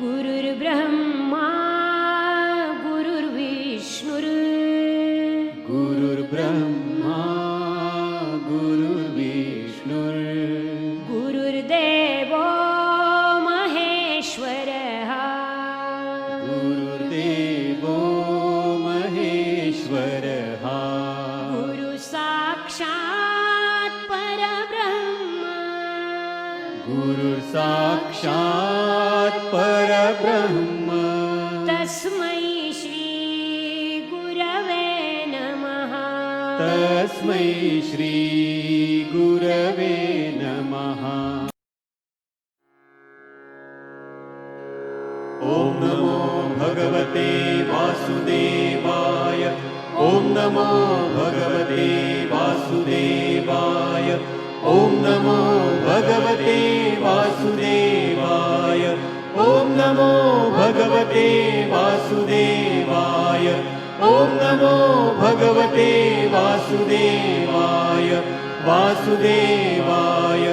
गुरुर्ब्रह्मा गुरुर्विष्णुर् गुरुर्ब्रह्मा गुरुर्विष्णुर् गुरुर्देवो महेश्वरः गुरुर्देवो महेश्वरः गुरुसाक्षात् परब्रह्म गुरुर्साक्षात् परब्रह्म तस्मै श्री गुरवे नमः तस्मै श्री गुरवे नमः। ॐ नमो भगवते वासुदेवाय ॐ नमो भगवते वासुदेवाय ॐ नमो भगवते वासुदेवाय ॐ नमो भगवते वासुदेवाय ॐ नमो भगवते वासुदेवाय वासुदेवाय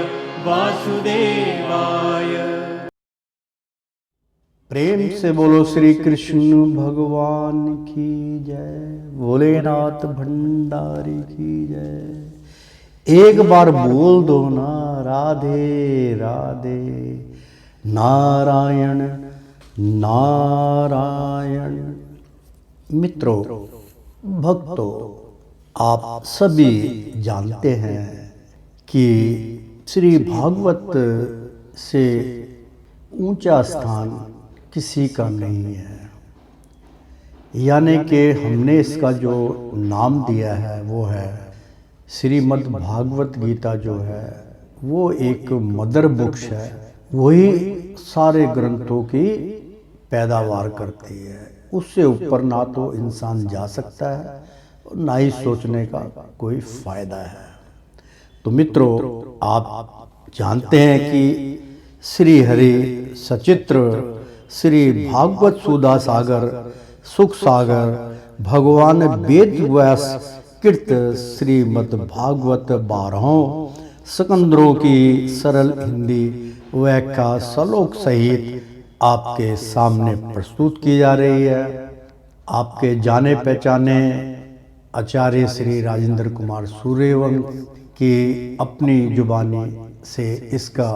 वासुदेवाय। प्रेम से बोलो श्री कृष्ण भगवान की जय, भोलेनाथ भंडारी की जय। एक बार बोल दो ना राधे राधे, नारायण नारायण। मित्रों, भक्तों, आप सभी जानते हैं कि श्री भागवत से ऊंचा स्थान किसी का नहीं है। यानी कि हमने इसका जो नाम दिया है वो है श्रीमद् भागवत गीता। जो है वो एक मदर बुक्स है, वही सारे ग्रंथों की पैदावार करती है। उससे ऊपर ना तो इंसान जा सकता है और ना ही सोचने का कोई फायदा है। तो मित्रों, आप जानते हैं कि श्री हरि सचित्र श्री भागवत सुधा सागर सुख सागर भगवान वेद व्यास कृत श्रीमद् भागवत 12 सिकंदरों की सरल हिंदी व्याख्या श्लोक सहित आपके सामने प्रस्तुत की जा रही है। आपके जाने पहचाने आचार्य श्री राजेंद्र कुमार सूर्यवंश की अपनी जुबानी से इसका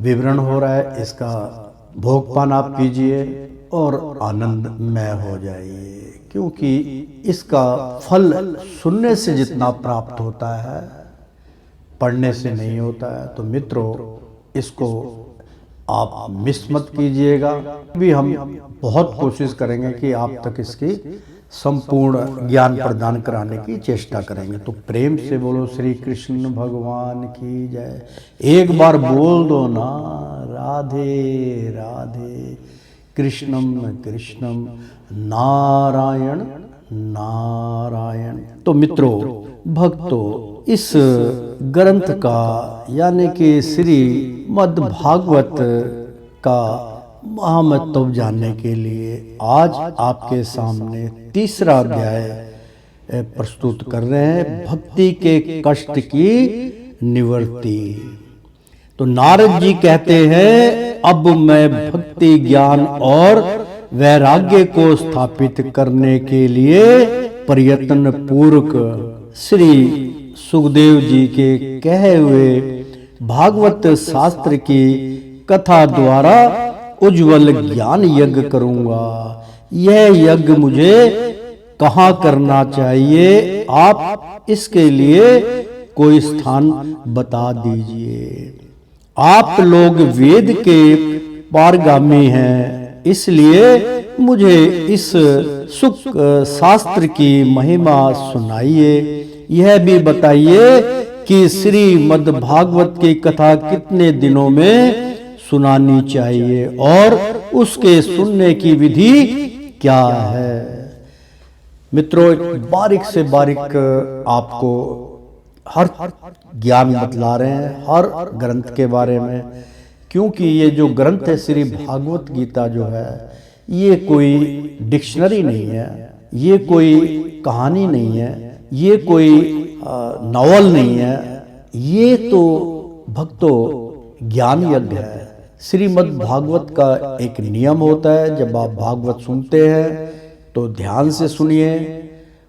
विवरण हो रहा है। इसका भोगपान आप कीजिए और आनंदमय हो जाइए, क्योंकि इसका फल सुनने से जितना प्राप्त होता है पढ़ने से नहीं होता है। तो मित्रों, इसको आप मिस मत कीजिएगा। भी हम बहुत कोशिश करेंगे कि आप तक इसकी संपूर्ण ज्ञान प्रदान कराने की चेष्टा करेंगे। तो प्रेम से बोलो श्री कृष्ण भगवान की जय। एक बार बोल दो ना राधे राधे, कृष्णम कृष्णम नारायण नारायण। तो मित्रों, भक्तों, इस ग्रंथ का यानी कि श्रीमद् भागवत का महत्व जानने के लिए आज आपके सामने तीसरा अध्याय प्रस्तुत कर रहे हैं, भक्ति के कष्ट की निवृत्ति। तो नारद जी कहते हैं, अब मैं भक्ति ज्ञान और वैराग्य को स्थापित करने के लिए प्रयत्न पूर्वक श्री सुखदेव जी के कहे हुए भागवत शास्त्र की कथा द्वारा उज्जवल ज्ञान यज्ञ करूंगा। यह यज्ञ मुझे कहाँ करना चाहिए? आप इसके लिए कोई स्थान बता दीजिए। आप लोग वेद के पारगामी हैं, इसलिए मुझे इस सुख शास्त्र की महिमा सुनाइए। यह भी बताइए कि श्रीमद् भागवत की कथा कितने दिनों में सुनानी चाहिए और उसके सुनने की विधि क्या है। मित्रों, बारीक से बारीक आपको हर ज्ञान बतला रहे हैं, हर ग्रंथ के बारे में, क्योंकि ये जो ग्रंथ है श्री भागवत गीता जो है, ये कोई डिक्शनरी नहीं है, ये कोई कहानी नहीं है, ये कोई नॉवल नहीं है, ये तो भक्तों ज्ञान यज्ञ है। श्रीमद् भागवत का एक नियम होता है, जब आप भागवत सुनते हैं तो ध्यान से सुनिए,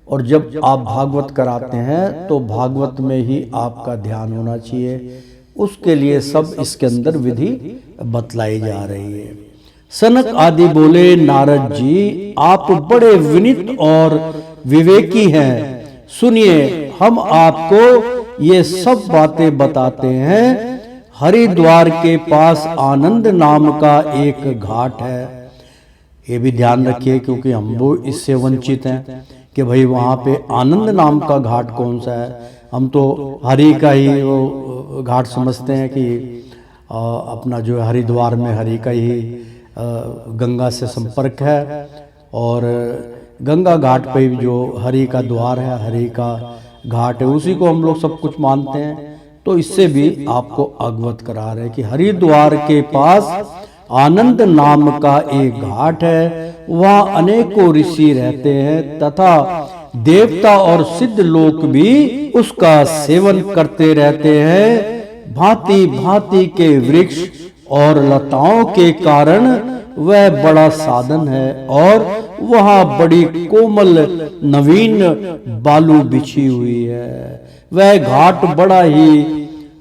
और जब आप भागवत कराते हैं तो भागवत में ही आपका ध्यान होना चाहिए। उसके लिए सब इसके अंदर विधि बतलाई जा रही है। सनक आदि बोले, नारद जी आप बड़े विनीत और विवेकी हैं, सुनिए हम आपको ये सब बातें बताते हैं। हरिद्वार के पास आनंद नाम का एक घाट है। ये भी ध्यान रखिए क्योंकि हम वो इससे वंचित हैं कि भाई वहाँ पे आनंद नाम का घाट कौन सा है। हम तो हरि का ही वो घाट समझते हैं कि अपना जो हरिद्वार में हरि का ही गंगा से संपर्क है, और गंगा घाट पे जो हरि का द्वार है, हरि का घाट है, उसी को हम लोग सब कुछ मानते हैं। तो इससे भी आपको अवगत करा रहे हैं कि हरिद्वार के पास आनंद नाम का एक घाट है, वहाँ अनेकों ऋषि रहते हैं तथा देवता और सिद्ध लोग भी उसका सेवन करते रहते हैं। भांति भांति के वृक्ष और लताओं के कारण वह बड़ा साधन है, और वहाँ बड़ी कोमल नवीन बालू बिछी हुई है। वह घाट बड़ा ही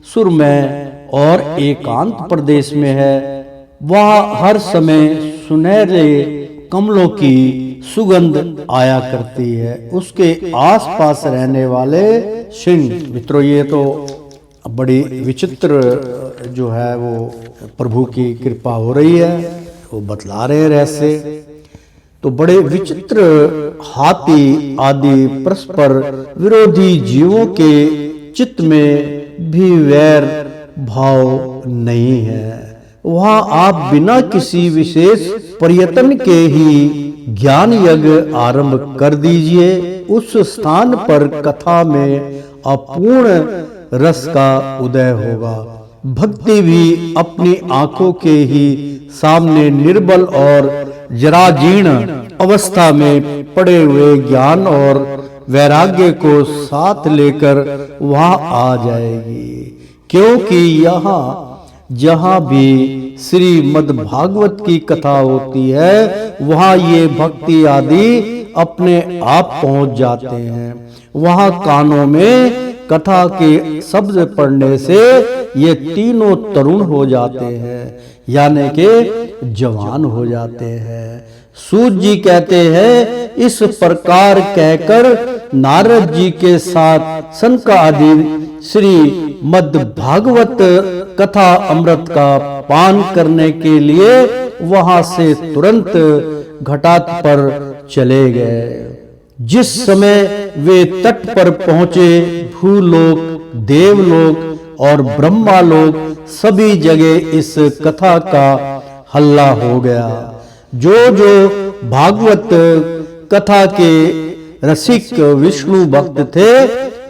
सुरमय और एकांत प्रदेश में है। वहाँ हर समय सुनहरे कमलों की सुगंध आया करती है। उसके आसपास रहने वाले सिंह, मित्रों ये तो बड़ी विचित्र जो है वो प्रभु की कृपा हो रही है, वो बतला रहे हैं रहस्य। तो बड़े विचित्र हाथी आदि परस्पर विरोधी जीवों के चित्त में भी वैर भाव नहीं है। वहाँ आप बिना किसी विशेष प्रयत्न के ही ज्ञान यज्ञ आरंभ कर दीजिए। उस स्थान पर कथा में अपूर्ण रस का उदय होगा। भक्ति भी अपनी आंखों के ही सामने निर्बल और जराजीर्ण अवस्था में पड़े हुए ज्ञान और वैराग्य को साथ लेकर वहां आ जाएगी। क्योंकि यहाँ जहाँ भी श्रीमद् भागवत की कथा होती है, वहाँ ये भक्ति आदि अपने आप पहुंच जाते हैं। वहाँ कानों में कथा के शब्द पढ़ने से ये तीनों तरुण हो जाते हैं, यानी के जवान हो जाते हैं। सूत जी कहते हैं, इस प्रकार कहकर नारद जी के साथ सनकादि श्री मद् भागवत कथा अमृत का पान करने के लिए वहां से तुरंत घाट पर चले गए। जिस समय वे तट पर पहुंचे, भूलोक, देवलोक और ब्रह्मालोक सभी जगह इस कथा का हल्ला हो गया। जो जो भागवत कथा के रसिक विष्णु भक्त थे,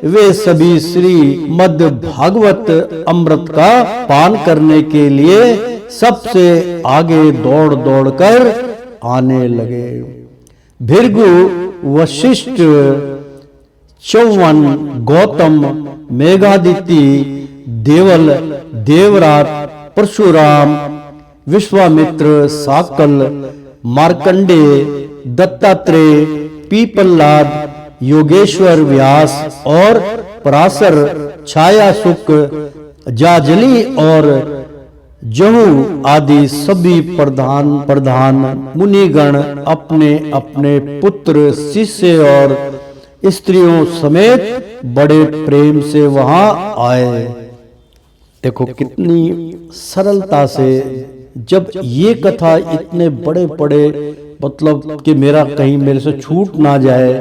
वे सभी श्री मद् भागवत अमृत का पान करने के लिए सबसे आगे दौड़ दौड़ कर आने लगे। भृगु, वशिष्ठ, चौवन, गौतम, मेघादिति, देवल, देवराट, परशुराम, विश्वामित्र, साकल, मार्कंडे, दत्तात्रेय, पीपललाद, योगेश्वर, व्यास और पराशर, छाया सुक, जाजली और जहू आदि सभी प्रधान मुनिगण अपने अपने पुत्र, शिष्य और स्त्रियों समेत बड़े प्रेम से वहां आए। देखो कितनी सरलता से, जब ये कथा इतने बड़े बड़े मतलब कि मेरा कहीं मेरे से छूट ना जाए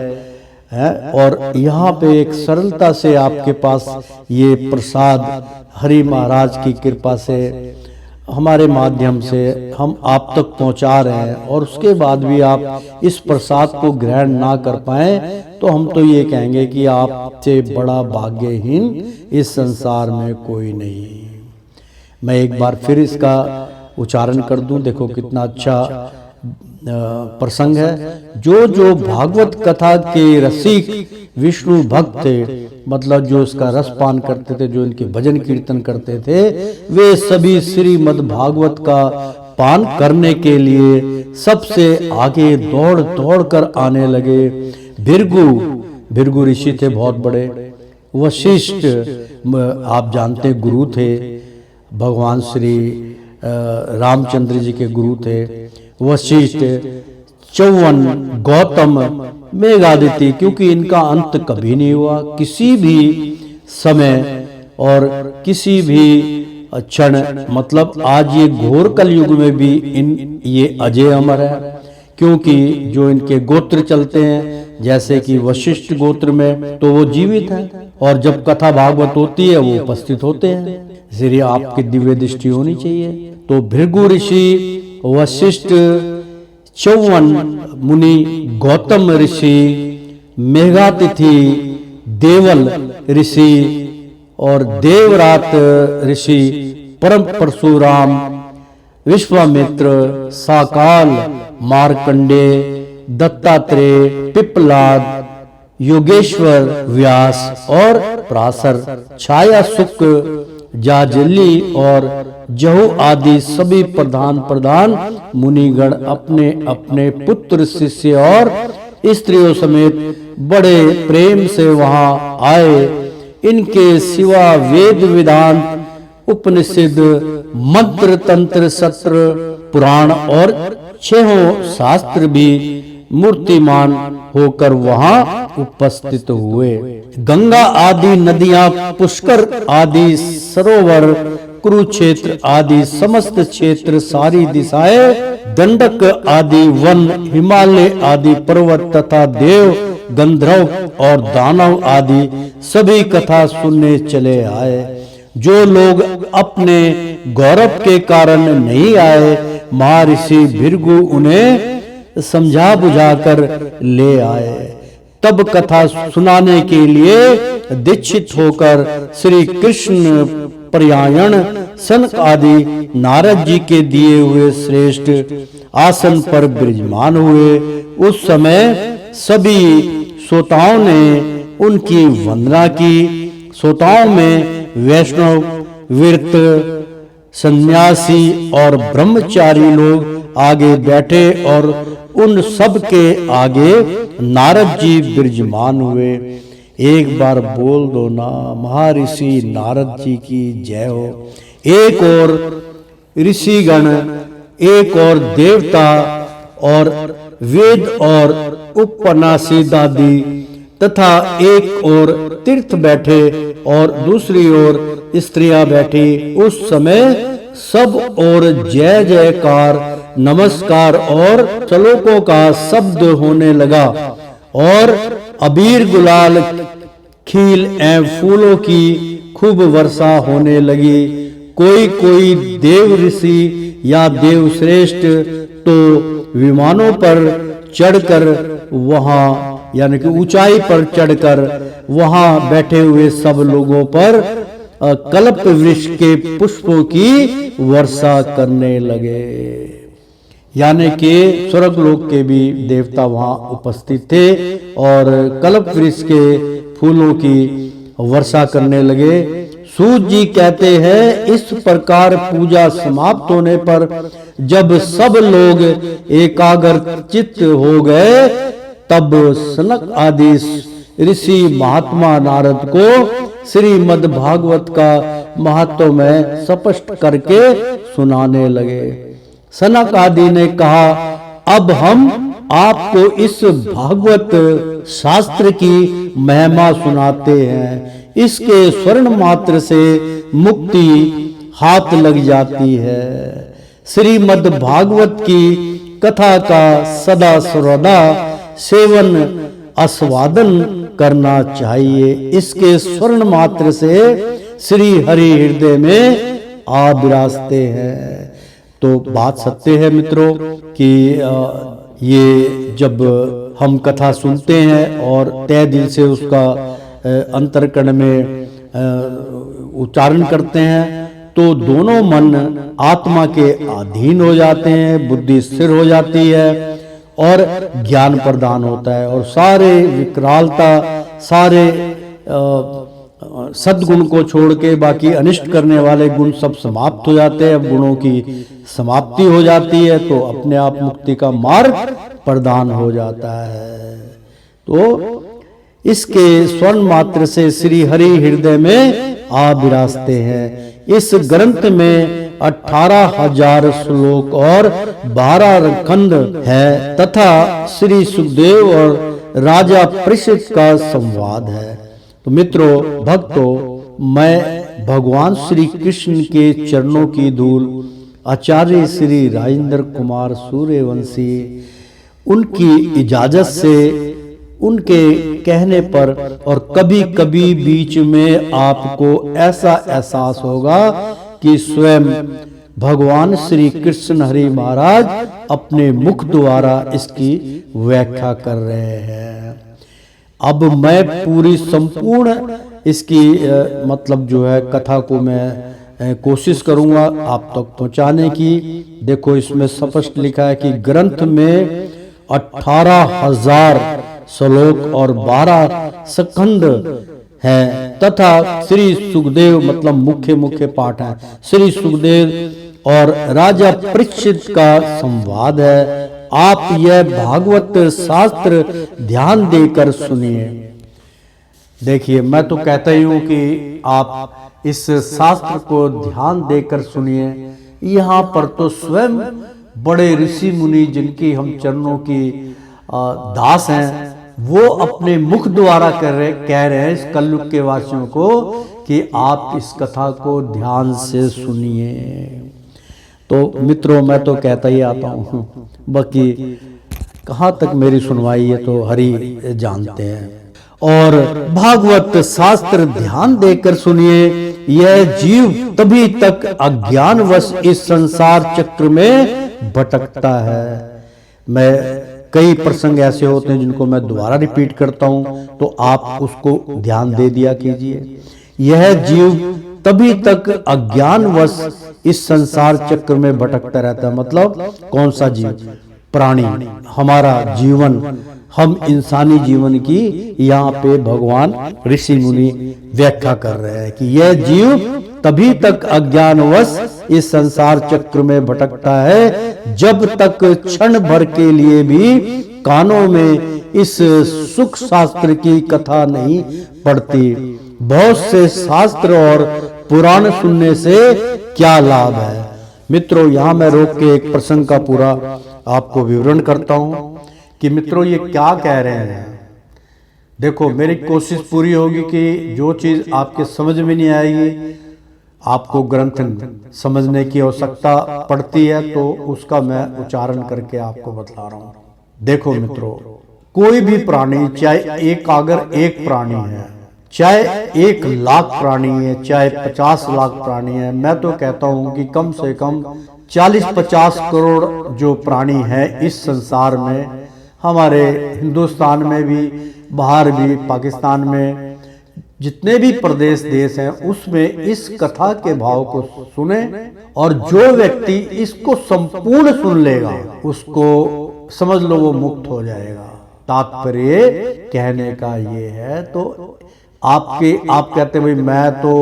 है, और यहाँ पे एक सरलता से आपके पास ये प्रसाद हरि महाराज की कृपा से हमारे माध्यम से हम आप तक पहुँचा रहे हैं, और उसके बाद भी आप इस प्रसाद को ग्रहण ना कर पाए तो हम तो ये कहेंगे कि आपसे बड़ा भाग्यहीन इस संसार में कोई नहीं। मैं एक बार फिर इसका उच्चारण कर दूं। देखो कितना अच्छा प्रसंग है। जो जो भागवत कथा के रसिक विष्णु भक्त थे, मतलब जो इसका रस पान करते थे, जो इनके भजन कीर्तन करते थे, वे सभी श्रीमद् भागवत का पान करने के लिए सबसे आगे दौड़ दौड़ कर आने लगे। भृगु ऋषि थे बहुत बड़े। वशिष्ठ आप जानते गुरु थे, भगवान श्री रामचंद्र जी के गुरु थे। वशिष्ठ, च्यवन, गौतम, मेघादिति, क्योंकि इनका अंत कभी नहीं हुआ, किसी भी समय और किसी भी क्षण, मतलब आज ये घोर कलयुग में भी ये अजय अमर है, क्योंकि जो इनके गोत्र चलते हैं, जैसे कि वशिष्ठ गोत्र में, तो वो जीवित हैं और जब कथा भागवत होती है वो उपस्थित होते हैं। इसलिए आपकी दिव्य दृष्टि होनी चाहिए। तो भृगु ऋषि, वशिष्ठ, च्यवन मुनि, गौतम ऋषि, मेघातिथि, देवल ऋषि और देवरात ऋषि, परम परशुराम, विश्वामित्र, साकाल, मार्कंडे, दत्तात्रेय, पिप्पलाद, योगेश्वर, व्यास और पराशर, छाया, सुक, जाजली और जहु आदि सभी प्रधान मुनिगण अपने अपने पुत्र, शिष्य और स्त्रियों समेत बड़े प्रेम से वहां आए। इनके सिवा वेद, वेदांत, उपनिषद, मंत्र, तंत्र, सत्र, पुराण और 6 शास्त्र भी मूर्तिमान होकर वहां उपस्थित हुए। गंगा आदि नदियां, पुष्कर आदि सरोवर, कुरुक्षेत्र आदि समस्त क्षेत्र, सारी दिशाएं, दंडक आदि वन, हिमालय आदि पर्वत तथा देव, गंधर्व और दानव आदि सभी कथा सुनने चले आए। जो लोग अपने गौरव के कारण नहीं आए, महर्षि भृगु उन्हें समझा बुझाकर ले आए। तब कथा सुनाने के लिए दीक्षित होकर श्री कृष्ण पर्यायण सनक आदि नारद जी के दिए हुए श्रेष्ठ आसन पर विराजमान हुए। उस समय सभी श्रोताओं ने उनकी वंदना की। श्रोताओं में वैष्णव, विरत, सन्यासी और ब्रह्मचारी लोग आगे बैठे और उन सब के आगे नारद जी विराजमान हुए। एक बार बोल दो ना, महर्षि नारद जी की जय हो। एक और ऋषिगण, एक और देवता और वेद और उपनिषद आदि तथा एक और तीर्थ बैठे और दूसरी ओर स्त्रियां बैठी। उस समय सब और जय जयकार, नमस्कार और श्लोकों का शब्द होने लगा और अबीर, गुलाल, खील एवं फूलों की खूब वर्षा होने लगी। कोई कोई देव ऋषि या देव श्रेष्ठ तो विमानों पर चढ़कर वहां, यानी कि ऊंचाई पर चढ़कर वहां बैठे हुए सब लोगों पर कल्प वृक्ष के पुष्पों की वर्षा करने लगे। यानी कि स्वर्गलोक के भी देवता वहां उपस्थित थे और कल्प वृक्ष के फूलों की वर्षा करने लगे। सूत जी कहते हैं, इस प्रकार पूजा समाप्त होने पर जब सब लोग एकाग्र चित्त हो गए, तब सनक आदि ऋषि महात्मा नारद को श्रीमद् भागवत का महत्व में स्पष्ट करके सुनाने लगे। सनक आदि ने कहा, अब हम आपको इस भागवत शास्त्र की महिमा सुनाते हैं। इसके स्वर्ण मात्र से मुक्ति हाथ लग जाती है। श्रीमद् भागवत की कथा का सदा सर्वदा सेवन आस्वादन करना चाहिए। इसके स्वर्ण मात्र से श्री हरि हृदय में आ विराजते हैं। तो बात सत्य है मित्रों कि ये जब हम कथा सुनते हैं और तय दिल से उसका अंतर्कण में उच्चारण करते हैं, तो दोनों मन आत्मा के अधीन हो जाते हैं, बुद्धि स्थिर हो जाती है और ज्ञान प्रदान होता है, और सारे विकरालता, सारे सद्गुण को छोड़ के बाकी अनिष्ट करने वाले गुण सब समाप्त हो जाते हैं। अब गुणों की समाप्ति हो जाती है तो अपने आप मुक्ति का मार्ग प्रदान हो जाता है। तो इसके स्वर्ण मात्र से श्री हरि हृदय में आ विराजते हैं। इस ग्रंथ में 18,000 श्लोक और 12 खंड है तथा श्री सुखदेव और राजा परीक्षित का संवाद है। तो मित्रों, भक्तों, मैं भगवान श्री कृष्ण के चरणों की धूल आचार्य श्री राजेंद्र कुमार सूर्यवंशी उनकी इजाजत से, उनके कहने पर, और कभी कभी बीच में आपको ऐसा एहसास होगा कि स्वयं भगवान श्री कृष्ण हरि महाराज अपने मुख द्वारा इसकी व्याख्या कर रहे हैं। अब मैं पूरी संपूर्ण इसकी मतलब जो है कथा को मैं कोशिश करूंगा आप तक पहुंचाने की। देखो, इसमें स्पष्ट लिखा है कि ग्रंथ में 18,000 श्लोक और 12 स्कंद है तथा श्री सुखदेव मतलब मुख्य पाठ है, श्री सुखदेव और राजा परीक्षित का संवाद है। आप यह भागवत शास्त्र ध्यान देकर सुनिए। देखिए, मैं तो कहता ही हूं कि आप इस शास्त्र को ध्यान देकर सुनिए। यहाँ पर तो स्वयं बड़े ऋषि मुनि जिनकी हम चरणों की दास हैं, वो अपने मुख द्वारा कह रहे हैं इस कलयुग के वासियों को कि आप इस कथा को ध्यान से सुनिए। तो मित्रों, मैं तो कहता ही आता हूँ, बाकी कहाँ तक मेरी सुनवाई है तो हरि जानते हैं। और भागवत शास्त्र ध्यान देकर सुनिए। यह जीव तभी तक अज्ञानवश इस संसार चक्र में भटकता है। मैं कई प्रसंग ऐसे होते हैं जिनको मैं दोबारा रिपीट करता हूं, तो आप उसको ध्यान दे दिया कीजिए। यह जीव तभी तक अज्ञानवश इस संसार चक्र में भटकता रहता है। मतलब कौन सा जीव? प्राणी, हमारा जीवन, हम इंसानी जीवन की यहाँ पे भगवान ऋषि मुनि व्याख्या कर रहे हैं कि यह जीव तभी तक अज्ञानवश इस संसार चक्र में भटकता है जब तक क्षण भर के लिए भी कानों में इस सुख शास्त्र की कथा नहीं पढ़ती। बहुत से शास्त्र और पुराण सुनने से क्या लाभ है? मित्रों, यहाँ मैं रोक के एक प्रसंग का पूरा आपको विवरण करता हूँ कि मित्रों ये क्या कह रहे हैं। देखो, मेरी कोशिश पूरी होगी कि जो चीज आपके समझ में नहीं आएगी, आपको ग्रंथ समझने की आवश्यकता पड़ती है, तो उसका मैं उच्चारण करके आपको बता रहा हूं। देखो मित्रों, कोई भी प्राणी, चाहे एक अगर एक प्राणी है, चाहे 1 लाख प्राणी है, चाहे 50 लाख प्राणी है, मैं तो कहता हूं कि कम से कम 40-50 करोड़ जो प्राणी है इस संसार में, हमारे हिंदुस्तान में भी, बाहर भी, पाकिस्तान में, जितने भी प्रदेश देश हैं उसमें इस कथा के भाव को सुने, और जो व्यक्ति इसको संपूर्ण सुन लेगा उसको समझ लो वो मुक्त हो जाएगा। तात्पर्य कहने का ये है। तो आप कहते भाई मैं तो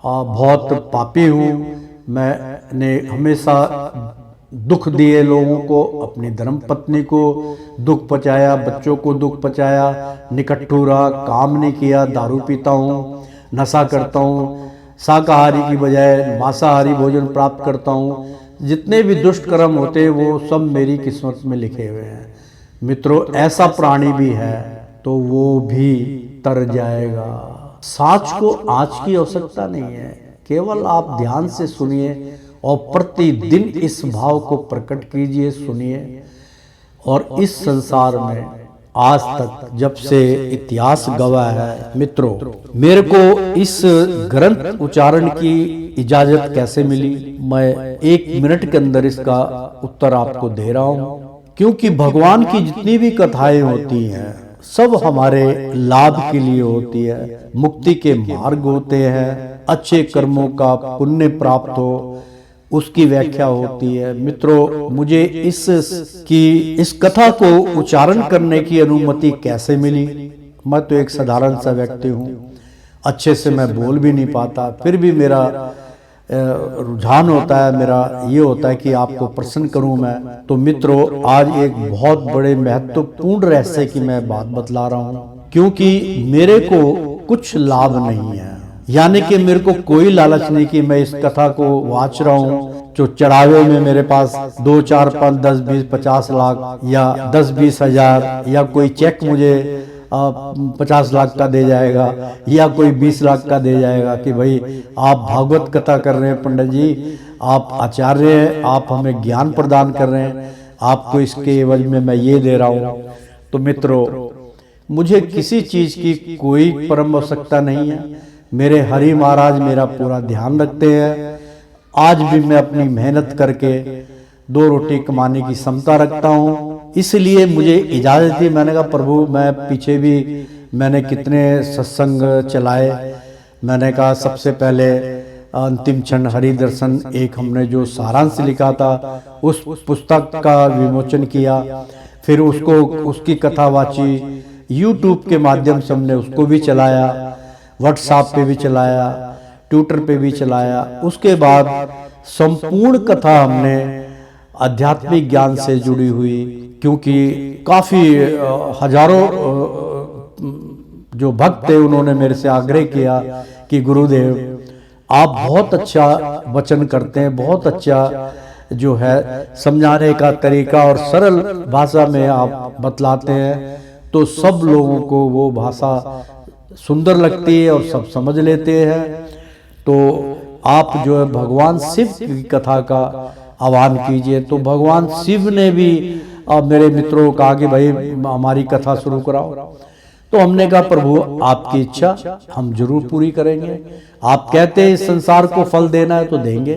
बहुत पापी हूँ, मैंने हमेशा दुख दिए लोगों को, अपनी धर्म पत्नी को दुख पहुंचाया, बच्चों को दुख पहुंचाया, निकट्ठू रहा, काम नहीं किया, दारू पीता हूँ, नशा करता हूँ, शाकाहारी की बजाय मांसाहारी भोजन प्राप्त करता हूँ, जितने भी दुष्ट कर्म होते हैं वो सब मेरी किस्मत में लिखे हुए हैं। मित्रों, ऐसा प्राणी भी है तो वो भी तर जाएगा। साच को आज की आवश्यकता नहीं है, केवल आप ध्यान से सुनिए और प्रतिदिन इस भाव को प्रकट कीजिए, सुनिए। और इस संसार में आज तक जब से इतिहास गवाह है, मित्रों, मेरे को इस ग्रंथ उच्चारण की इजाजत कैसे मिली, मैं 1 मिनट के अंदर इसका उत्तर आपको दे रहा हूं। क्योंकि भगवान की जितनी भी कथाएं होती हैं सब हमारे लाभ के लिए होती है, मुक्ति के मार्ग होते हैं, अच्छे कर्मों का पुण्य प्राप्त हो, उसकी व्याख्या होती है। मित्रों, मुझे इस कथा को उच्चारण करने की अनुमति कैसे मिली? मैं तो एक साधारण सा व्यक्ति हूँ, अच्छे से मैं बोल भी नहीं पाता, फिर भी मेरा रुझान होता है, मेरा ये होता है कि आपको प्रसन्न करूं मैं। तो मित्रों, आज एक बहुत बड़े महत्वपूर्ण रहस्य की मैं बात बतला रहा हूं, क्योंकि मेरे को कुछ लाभ नहीं है, यानी कि मेरे को कोई लालच नहीं कि मैं इस कथा को वाच रहा हूँ जो चढ़ावे में मेरे पास 2, 4, 5, 10, 20, 50 लाख या 10-20 हजार या कोई चेक मुझे 50 लाख का दे जाएगा या कोई 20 लाख का दे जाएगा कि भाई आप भागवत कथा कर रहे हैं पंडित जी, आप आचार्य हैं, आप हमें ज्ञान प्रदान कर रहे हैं, आपको इसके एवज में मैं ये दे रहा हूँ। तो मित्रों, मुझे किसी चीज की कोई परम आवश्यकता नहीं है। मेरे हरि महाराज मेरा पूरा ध्यान रखते हैं। आज भी मैं अपनी मेहनत करके 2 रोटी कमाने की क्षमता रखता हूँ, इसलिए मुझे इजाजत दी। मैंने कहा प्रभु, मैं पीछे भी मैंने कितने सत्संग चलाए। मैंने कहा सबसे पहले अंतिम क्षण हरि दर्शन एक हमने जो सारांश लिखा था उस पुस्तक का विमोचन किया, फिर उसकी कथा वाची, YouTube के माध्यम से हमने उसको भी चलाया, व्हाट्सएप पे भी चलाया, ट्विटर पे भी चलाया। उसके बाद संपूर्ण कथा हमने आध्यात्मिक ज्ञान से जुड़ी हुई, क्योंकि काफी हजारों जो भक्त थे उन्होंने मेरे से आग्रह किया कि गुरुदेव आप बहुत अच्छा वचन करते हैं, बहुत अच्छा जो है समझाने का तरीका और सरल भाषा में आप बतलाते हैं, तो सब लोगों को वो भाषा सुंदर लगती है और सब समझ लेते हैं। तो आप जो है भगवान शिव की कथा का आह्वान कीजिए। तो भगवान शिव ने भी मेरे मित्रों को कहा कि भाई हमारी कथा शुरू कराओ। तो हमने कहा प्रभु आपकी इच्छा हम जरूर पूरी करेंगे। आप कहते हैं इस संसार को फल देना है तो देंगे,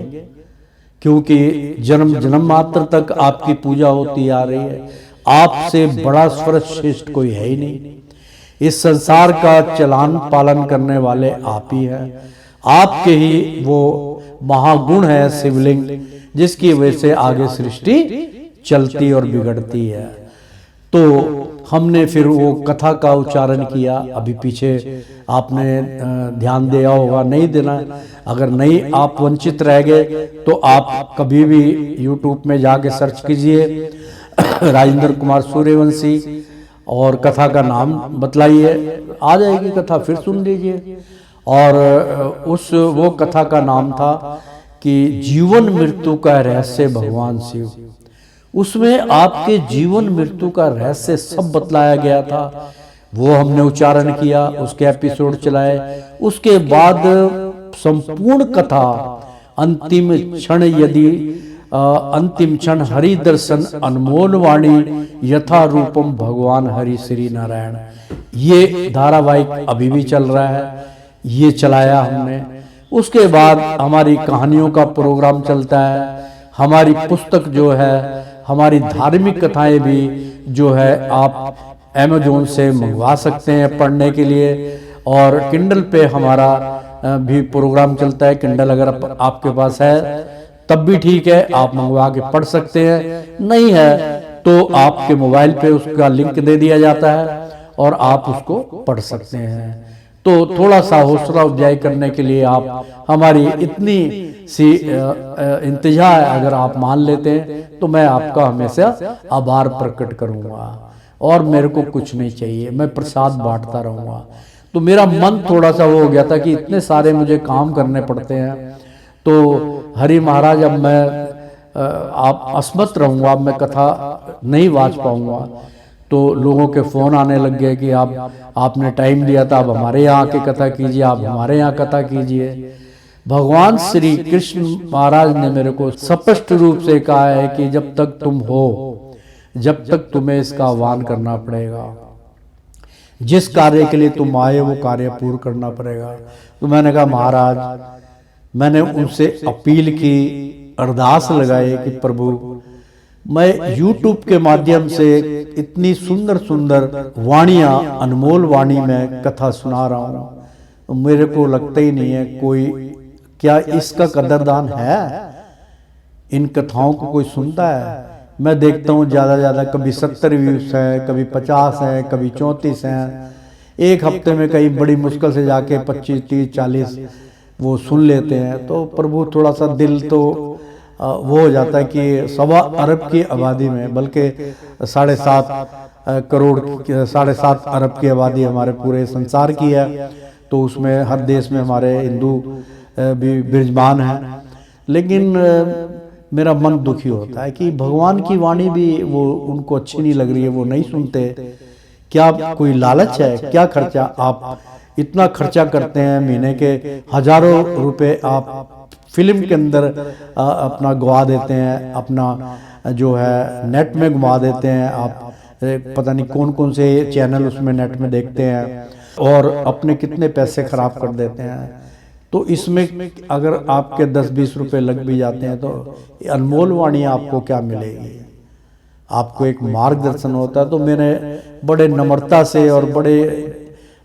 क्योंकि जन्म जन्म मात्र तक आपकी पूजा होती आ रही है। आपसे बड़ा श्रेष्ठ कोई है ही नहीं। इस संसार का चलान पालन करने वाले आप ही हैं। आपके ही वो महागुण है शिवलिंग, जिसकी वजह से आगे सृष्टि चलती और बिगड़ती है। तो हमने फिर वो कथा का उच्चारण किया। अभी पीछे आपने ध्यान दिया होगा, नहीं देना, अगर नहीं आप वंचित रह गए तो आप कभी भी YouTube में जाके सर्च कीजिए राजेंद्र कुमार सूर्यवंशी और कथा का नाम बतलाइए, आ जाएगी कथा, फिर सुन लीजिए। और वो कथा का नाम था कि जीवन मृत्यु का रहस्य भगवान शिव। उसमें आपके जीवन मृत्यु का रहस्य सब बतलाया गया था। वो हमने उच्चारण किया, उसके एपिसोड चलाए। उसके बाद संपूर्ण कथा अंतिम क्षण अंतिम क्षण हरि दर्शन अनमोल वाणी यथा रूपम भगवान हरि श्री नारायण, ये धारावाहिक अभी भी चल रहा है, ये चलाया हमने। उसके बाद हमारी कहानियों का प्रोग्राम चलता है। हमारी पुस्तक जो है, हमारी धार्मिक कथाएं भी जो है आप Amazon से मंगवा सकते हैं पढ़ने के लिए। और किंडल पे हमारा भी प्रोग्राम चलता है। किंडल अगर आपके पास है तब भी ठीक है, आप मंगवा के पढ़ सकते हैं। नहीं है तो आपके मोबाइल पे उसका लिंक दे दिया जाता है और आप उसको पढ़ सकते हैं। तो थोड़ा सा हौसला अफजाई करने के लिए आप हमारी इतनी सी इंतजा अगर आप मान लेते हैं तो मैं आपका हमेशा आभार प्रकट करूंगा। और मेरे को कुछ नहीं चाहिए, मैं प्रसाद बांटता रहूंगा। तो मेरा मन थोड़ा सा वो हो गया था कि इतने सारे मुझे काम करने पड़ते हैं, तो हरि महाराज अब मैं आप असमत रहूंगा, अब मैं कथा नहीं वाच पाऊंगा। तो लोगों के फोन आने लग गए कि आपने टाइम दिया था, अब हमारे यहाँ आके कथा कीजिए, आप हमारे यहाँ कथा कीजिए। भगवान श्री कृष्ण महाराज ने मेरे को स्पष्ट रूप से कहा है कि जब तक तुम हो, जब तक तुम्हें इसका आह्वान करना पड़ेगा। जिस कार्य के लिए तुम आए वो कार्य पूर्ण करना पड़ेगा। तो मैंने कहा महाराज, मैंने उनसे अपील की, अरदास लगाई कि प्रभु मैं YouTube के माध्यम से इतनी सुंदर सुंदर वाणियां, अनमोल वाणी में कथा सुना रहा हूं, तो मेरे को लगता ही नहीं है कोई, क्या इसका कदरदान है? इन कथाओं को कोई सुनता है? मैं देखता हूँ ज़्यादा कभी 70 व्यूज़ है, कभी 50 है, कभी 34 हैं। एक हफ्ते में कहीं बड़ी मुश्किल से जाके 25, 30, 40 वो सुन लेते हैं। तो प्रभु थोड़ा सा दिल तो वो हो जाता है कि 1.25 अरब की आबादी में, बल्कि 7.5 करोड़ 7.5 अरब की आबादी हमारे पूरे संसार की है। तो उसमें हर देश में हमारे हिंदू भी विराजमान हैं। लेकिन मेरा मन दुखी होता है कि भगवान की वाणी भी वो उनको अच्छी नहीं लग रही है, वो नहीं सुनते। क्या कोई लालच है? क्या खर्चा? आप इतना खर्चा करते हैं, महीने के हजारों रुपए आप फिल्म के अंदर अपना गवा देते हैं, अपना जो है नेट में घुमा देते हैं। आप पता नहीं कौन कौन से चैनल उसमें नेट में देखते हैं और अपने कितने पैसे खराब कर देते हैं। तो इसमें अगर आपके 10-20 रुपए लग भी जाते हैं तो अनमोल वाणी आपको क्या मिलेगी? आपको एक मार्गदर्शन होता है। तो मैंने बड़े नम्रता से और बड़े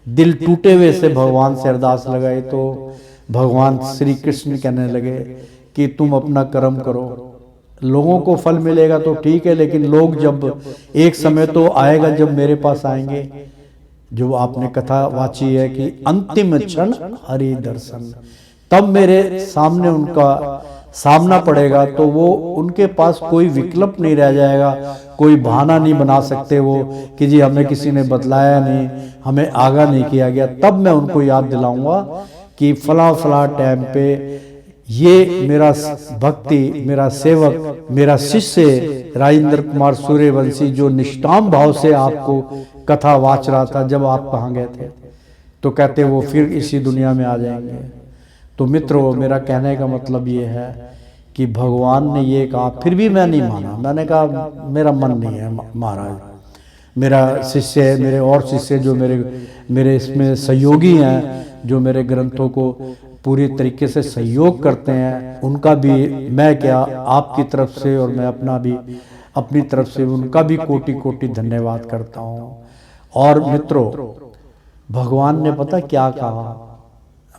दिल टूटे हुए से भगवान से अरदास लगाई। तो भगवान श्री कृष्ण कहने लगे कि तुम अपना कर्म करो, लोगों को फल मिलेगा तो ठीक है, लेकिन लोग जब एक समय तो आएगा जब मेरे पास आएंगे, जो आपने कथा वाची है कि अंतिम क्षण हरि दर्शन, तब मेरे सामने उनका सामना पड़ेगा। तो वो उनके पास कोई विकल्प नहीं रह जाएगा, कोई बहाना नहीं बना सकते वो कि जी हमें किसी ने बतलाया नहीं, हमें आगाह नहीं किया गया। तब मैं उनको याद दिलाऊंगा कि फला फला टाइम पे ये मेरा भक्ति, मेरा सेवक, मेरा शिष्य राजेंद्र कुमार सूर्यवंशी जो निष्काम भाव से आपको कथा वाच रहा था, जब आप कहाँ गए थे? तो कहते वो फिर इसी दुनिया में आ जाएंगे। तो मित्रों, मेरा कहने का मतलब ये है कि भगवान ने ये कहा, फिर भी मैं नहीं माना। मैंने कहा मेरा मन नहीं है महाराज, मेरा शिष्य है, मेरे और शिष्य जो मेरे इसमें सहयोगी हैं, जो मेरे ग्रंथों को पूरी तरीके से सहयोग करते हैं, उनका भी मैं क्या आपकी तरफ से और मैं अपनी तरफ से उनका भी कोटि कोटि धन्यवाद करता हूँ। और मित्रों, भगवान ने पता क्या कहा?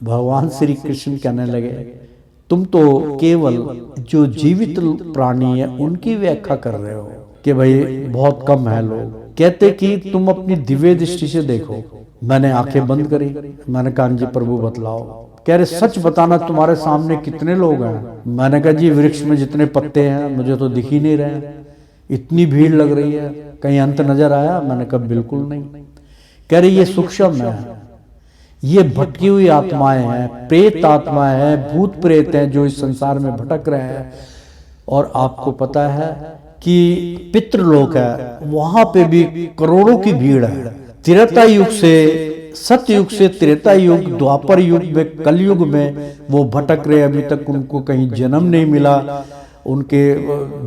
भगवान श्री कृष्ण कहने लगे तुम तो केवल जो जीवित प्राणी है उनकी व्याख्या कर रहे हो कि भाई बहुत कम है लोग। कहते कि तुम अपनी दिव्य दृष्टि से देखो। मैंने आंखें बंद करी, मैंने कहा जी प्रभु बतलाओ। कह रहे सच बताना तुम्हारे सामने कितने लोग हैं? मैंने कहा जी वृक्ष में जितने पत्ते हैं मुझे तो दिख ही नहीं रहे, इतनी भीड़ लग रही है, कहीं अंत नजर आया? मैंने कहा बिल्कुल नहीं। कह रही ये सूक्ष्म है, ये भटकी हुई आत्माएं हैं, प्रेत आत्माएं हैं, भूत प्रेत हैं जो इस संसार में भटक रहे हैं। और आपको पता है कि पितृलोक है, वहां पे भी करोड़ों की भीड़ है। त्रेता युग से, सतयुग से त्रेता युग, द्वापर युग में, कलयुग में वो भटक रहे। अभी तक उनको कहीं जन्म नहीं मिला, उनके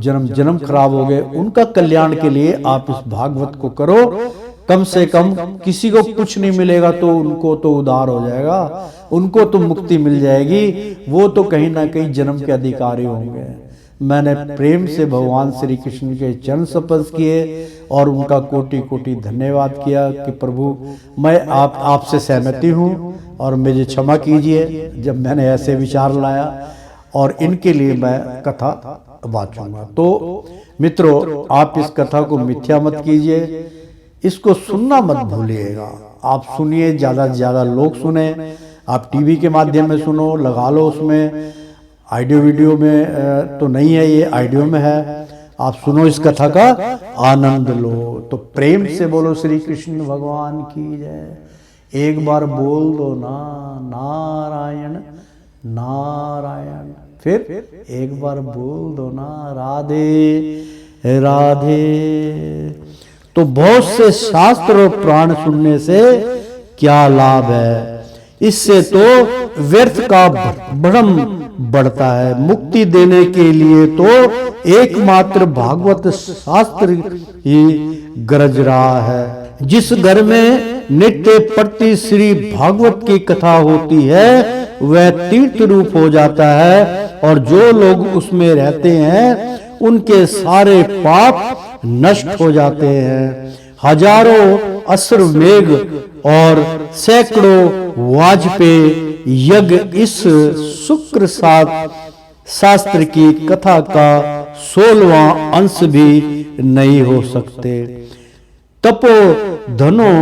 जन्म खराब हो गए। उनका कल्याण के लिए आप इस भागवत को करो। कम से कम किसी को कुछ नहीं मिलेगा तो उनको तो उद्धार हो जाएगा, उनको तो मुक्ति मिल जाएगी, वो तो कहीं ना कहीं जन्म के अधिकारी होंगे। मैंने प्रेम से भगवान श्री कृष्ण के चरण स्पर्श किए और उनका कोटि कोटि धन्यवाद किया कि प्रभु मैं आपसे सहमति हूँ और मुझे क्षमा कीजिए जब मैंने ऐसे विचार लाया, और इनके लिए मैं कथा वाचूंगा। तो मित्रों, आप इस कथा को मिथ्या मत कीजिए, इसको सुनना मत भूलिएगा। आप सुनिए, ज़्यादा से ज़्यादा लोग सुने। आप टीवी के माध्यम में सुनो, लगा लो, उसमें ऑडियो वीडियो में तो नहीं है, ये ऑडियो में है। आप सुनो, इस कथा का आनंद लो। तो प्रेम से बोलो श्री कृष्ण भगवान की जय। एक बार बोल दो ना, नारायण नारायण। फिर एक बार बोल दो ना, राधे राधे। तो बहुत से शास्त्र और पुराण सुनने से क्या लाभ है? इससे तो व्यर्थ का भ्रम बढ़ता है। मुक्ति देने के लिए तो एकमात्र भागवत शास्त्र ही गरज रहा है। जिस घर में नित्य प्रति श्री भागवत की कथा होती है वह तीर्थ रूप हो जाता है, और जो लोग उसमें रहते हैं उनके सारे पाप नष्ट हो जाते हैं। हजारों अश्वमेघ और सैकड़ों वाजपेयी यज्ञ इस शुक्र सात शास्त्र की कथा का 16वां अंश भी नहीं हो सकते। तपो धनो,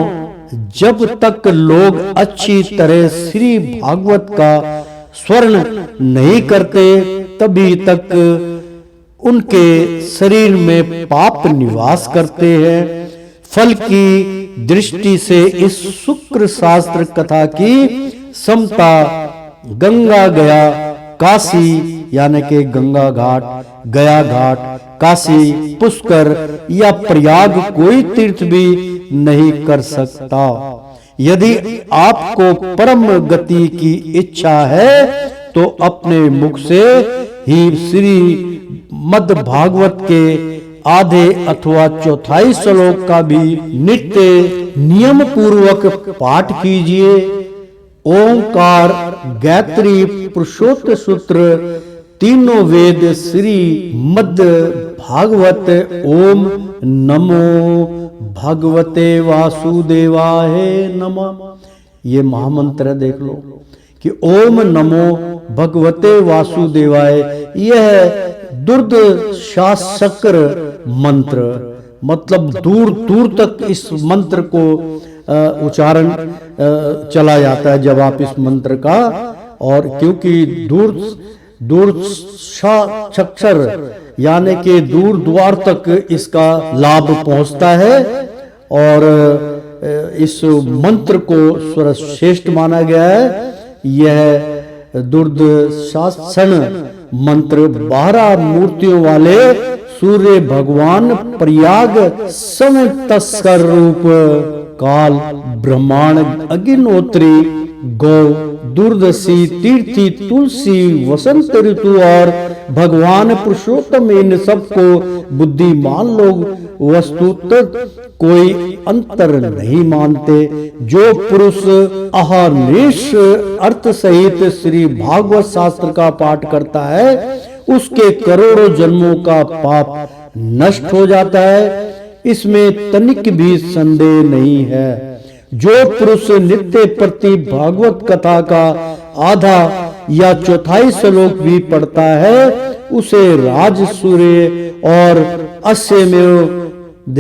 जब तक लोग अच्छी तरह श्री भागवत का स्वर्ण नहीं करते तभी तक उनके शरीर में पाप निवास करते हैं। फल की दृष्टि से इस शुक्र शास्त्र कथा की समता गंगा गया काशी यानी कि गंगा घाट, गया घाट, काशी, पुष्कर या प्रयाग कोई तीर्थ भी नहीं कर सकता। यदि आपको परम गति की इच्छा है तो अपने मुख से ही श्री मद भागवत के आधे अथवा चौथाई श्लोक का भी नित्य नियम पूर्वक पाठ कीजिए। ओंकार, गायत्री, पुरुषोत्त सूत्र, तीनों वेद श्री मद भागवत। ओम नमो भगवते वासुदेवाय नमः। ये महामंत्र देख लो कि ओम नमो भगवते वासुदेवाय। यह दुर्दशाचक्र मंत्र, मतलब दूर दूर तक इस मंत्र को उच्चारण चला जाता है जब आप इस मंत्र का, और क्योंकि दूरदशाक्षर यानी कि दूर द्वार तक इसका लाभ पहुंचता है और इस मंत्र को सर्वश्रेष्ठ माना गया है। यह दुर्दशासन मंत्र 12 मूर्तियों वाले सूर्य भगवान, प्रयाग समतस्कर रूप, काल, ब्रह्मांड, अग्निहोत्री, गौ, दूरदर्शी, तीर्थी, तुलसी, वसंत ऋतु और भगवान पुरुषोत्तम, इन सबको बुद्धिमान लोग वस्तुतः कोई अंतर नहीं मानते। जो पुरुष अहर्निश अर्थ सहित श्री भागवत शास्त्र का पाठ करता है उसके करोड़ों जन्मों का पाप नष्ट हो जाता है, इसमें तनिक भी संदेह नहीं है। जो पुरुष नित्य प्रति भागवत कथा का आधा या चौथाई श्लोक भी पढ़ता है उसे राज, सूर्य और अश्वमेध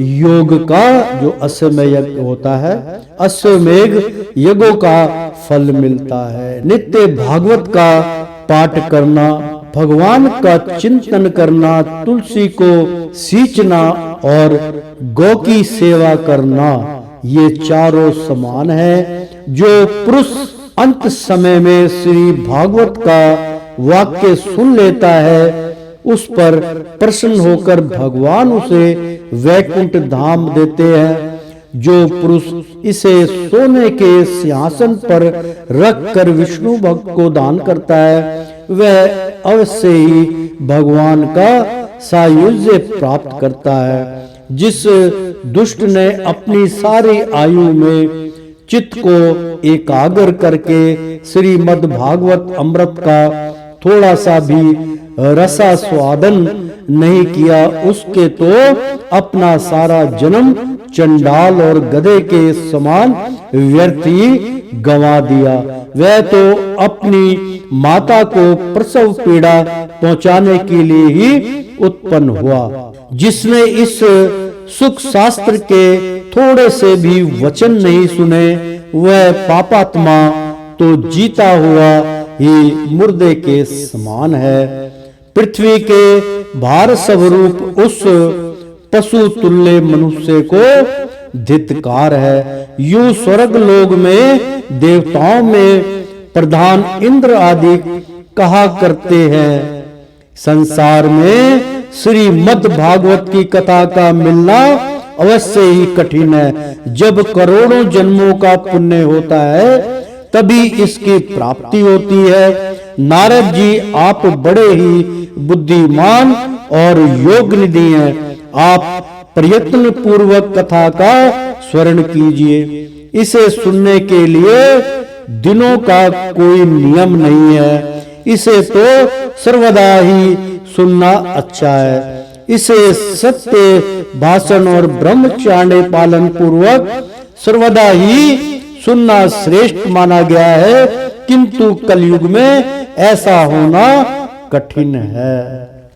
योग का, जो अश्वमेध यज्ञ होता है, अश्वमेध यज्ञों का फल मिलता है। नित्य भागवत का पाठ करना, भगवान का चिंतन करना, तुलसी को सींचना और गौ की सेवा करना, ये चारों समान है। जो पुरुष अंत समय में श्री भागवत का वाक्य सुन लेता है उस पर प्रसन्न होकर भगवान उसे वैकुंठ धाम देते हैं। जो पुरुष इसे सोने के सिंहासन पर रखकर विष्णु भक्त को दान करता है वह अवश्य ही भगवान का सायुज्य प्राप्त करता है। जिस दुष्ट ने अपनी सारी आयु में चित्त को एकाग्र करके श्रीमद् भागवत अमृत का थोड़ा सा भी रसास्वादन नहीं किया उसके तो अपना सारा जन्म चंडाल और गधे के समान व्यर्थ ही गंवा दिया। वह तो अपनी माता को प्रसव पीड़ा पहुंचाने के लिए ही उत्पन्न हुआ। जिसने इस सुख शास्त्र के थोड़े से भी वचन नहीं सुने वह पापात्मा तो जीता हुआ ही मुर्दे के समान है। पृथ्वी के भार स्वरूप उस पशु तुल्य मनुष्य को धिक्कार है। यूं स्वर्ग लोक में देवताओं में प्रधान इंद्र आदि कहा करते हैं। संसार में श्रीमद् भागवत की कथा का मिलना अवश्य ही कठिन है। जब करोड़ों जन्मों का पुण्य होता है तभी इसकी प्राप्ति होती है। नारद जी आप बड़े ही बुद्धिमान और योग निधि हैं। आप प्रयत्न पूर्वक कथा का स्मरण कीजिए। इसे सुनने के लिए दिनों का कोई नियम नहीं है। इसे तो सर्वदा ही सुनना अच्छा है। इसे सत्य भाषण और ब्रह्मचर्य पालन पूर्वक सर्वदा ही सुनना श्रेष्ठ माना गया है, किंतु कलयुग में ऐसा होना कठिन है।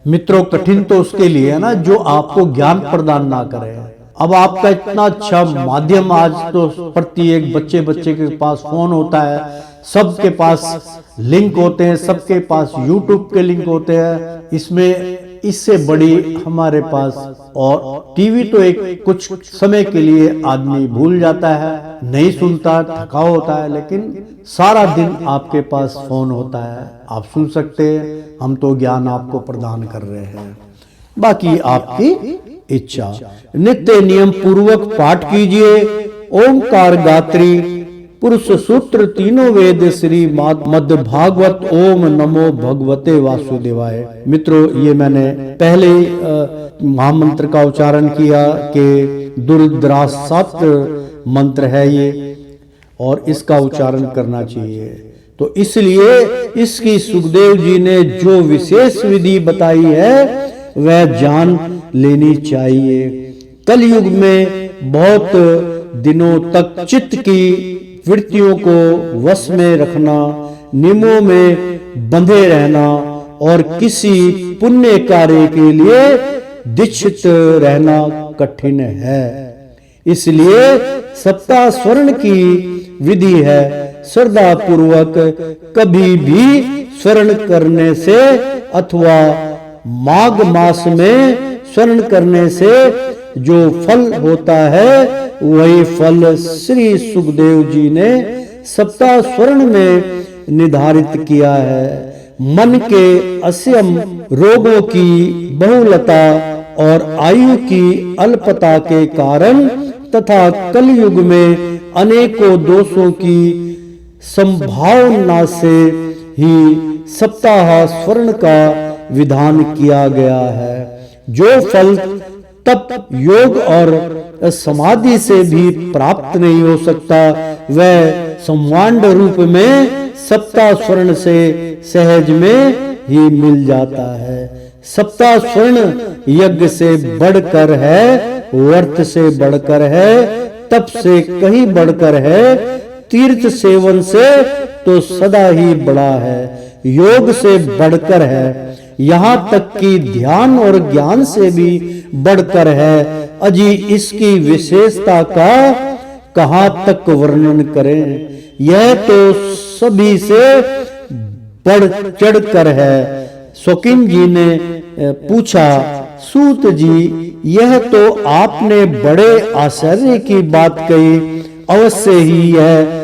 मित्रों, कठिन तो उसके लिए है ना जो आपको ज्ञान प्रदान ना करे। अब आपका इतना अच्छा माध्यम, आज तो प्रत्येक बच्चे के पास फोन होता है, सबके पास लिंक होते हैं, सबके पास यूट्यूब के लिंक होते हैं। इसमें इससे बड़ी हमारे पास, और टीवी तो एक कुछ समय के लिए आदमी भूल जाता है, नहीं सुनता, थका होता है, लेकिन सारा दिन आपके पास फोन होता है, आप सुन सकते हैं। हम तो ज्ञान आपको प्रदान कर रहे हैं, बाकी आपकी इच्छा। नित्य नियम पूर्वक पाठ कीजिए ओंकार गात्री पुरुष सूत्र तीनों वेद श्री मद् भागवत ओम नमो भगवते वासुदेवाय। मित्रों, ये मैंने पहले महामंत्र का उच्चारण किया कि दुर्द्रास 7 मंत्र है ये, और इसका उच्चारण करना चाहिए। तो इसलिए इसकी सुखदेव जी ने जो विशेष विधि बताई है वह जान लेनी चाहिए। कलयुग में बहुत दिनों तक चित्त की वृत्तियों को वश में रखना, नियमों में बंधे रहना और किसी पुण्य कार्य के लिए दीक्षित रहना कठिन है। इसलिए सप्ताह स्वर्ण की विधि है। श्रद्धा पूर्वक कभी भी स्वर्ण करने से अथवा माघ मास में स्वर्ण करने से जो फल होता है वही फल श्री सुखदेव जी ने सप्ताह स्वर्ण में निर्धारित किया है। मन के असयम रोगों की बहुलता और आयु की अल्पता के कारण तथा कलयुग में अनेकों दोषों की संभावना से ही सप्ताह स्वर्ण का विधान किया गया है। जो फल तप योग और समाधि से भी प्राप्त नहीं हो सकता वह संवांड रूप में सप्ताह स्वर्ण से सहज में ही मिल जाता है। सप्ताह स्वर्ण यज्ञ से बढ़कर है, व्रत से बढ़कर है, तप से कहीं बढ़कर है, तीर्थ सेवन से तो सदा ही बड़ा है, योग से बढ़कर है, यहाँ तक कि ध्यान और ज्ञान से भी बढ़कर है। अजी इसकी विशेषता का कहाँ तक वर्णन करें। यह तो सभी से बढ़ चढ़कर है। शौकीन जी ने पूछा, सूत जी यह तो आपने बड़े आश्चर्य की बात कही, अवश्य ही है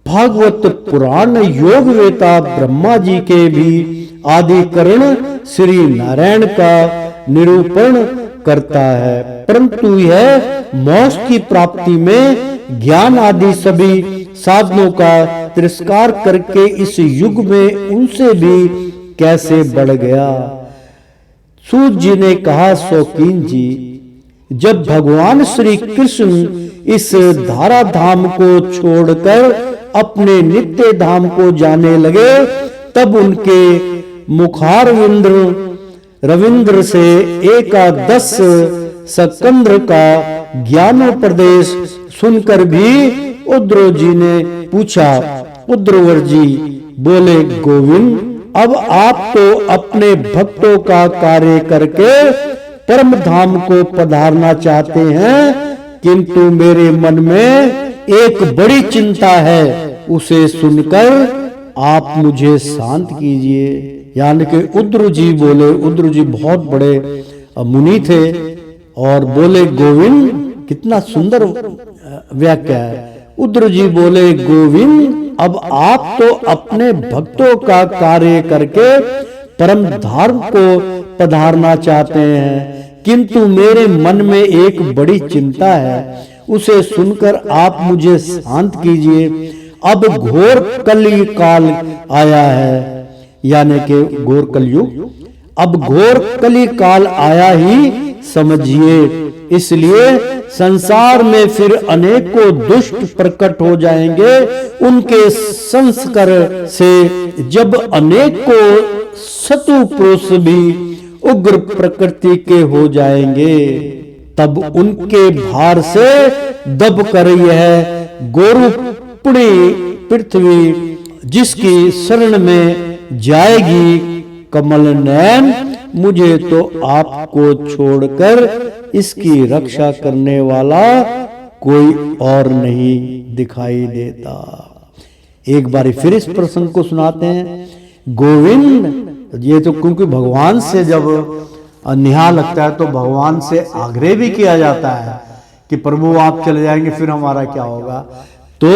भागवत पुराण योग वेता ब्रह्मा जी के भी आदिकरण श्री नारायण का निरूपण करता है, परंतु यह मोक्ष की प्राप्ति में ज्ञान आदि सभी साधनों का तिरस्कार करके इस युग में उनसे भी कैसे बढ़ गया। सूत जी ने कहा, शौकीन जी जब भगवान श्री कृष्ण इस धारा धाम को छोड़कर अपने नित्य धाम को जाने लगे तब उनके मुखारविंद रविंद्र से एकादश सकंद्र का ज्ञानोपदेश सुनकर भी उद्रो जी ने पूछा। उद्रवर जी बोले, गोविंद अब आप तो अपने भक्तों का कार्य करके परम धाम को पधारना चाहते हैं, किंतु मेरे मन में एक बड़ी चिंता है, उसे सुनकर आप मुझे शांत कीजिए। यानी कि उद्र जी बोले, उद्र जी बहुत बड़े मुनि थे और बोले, गोविंद कितना सुंदर व्याख्या है। उद्र जी बोले, गोविंद अब आप तो अपने भक्तों का कार्य करके परम धाम को पधारना चाहते हैं, किंतु मेरे मन में एक बड़ी चिंता है, उसे सुनकर आप मुझे शांत कीजिए। अब घोर कली काल आया है, यानी कि घोर कलयुग, अब घोर कली काल आया ही समझिए। इसलिए संसार में फिर अनेकों दुष्ट प्रकट हो जाएंगे। उनके संस्कार से जब अनेकों शत्रु पुरुष भी उग्र प्रकृति के हो जाएंगे, तब उनके भार से दब कर यह गोरुपुणी पृथ्वी जिसकी शरण में जाएगी कमल नैन मुझे तो आपको छोड़कर इसकी रक्षा करने वाला कोई और नहीं दिखाई देता। एक बार फिर इस प्रसंग को सुनाते हैं। गोविंद, ये तो क्योंकि भगवान से जब नेहा लगता है तो भगवान से आग्रह भी किया जाता है कि प्रभु आप चले जाएंगे फिर हमारा क्या होगा। तो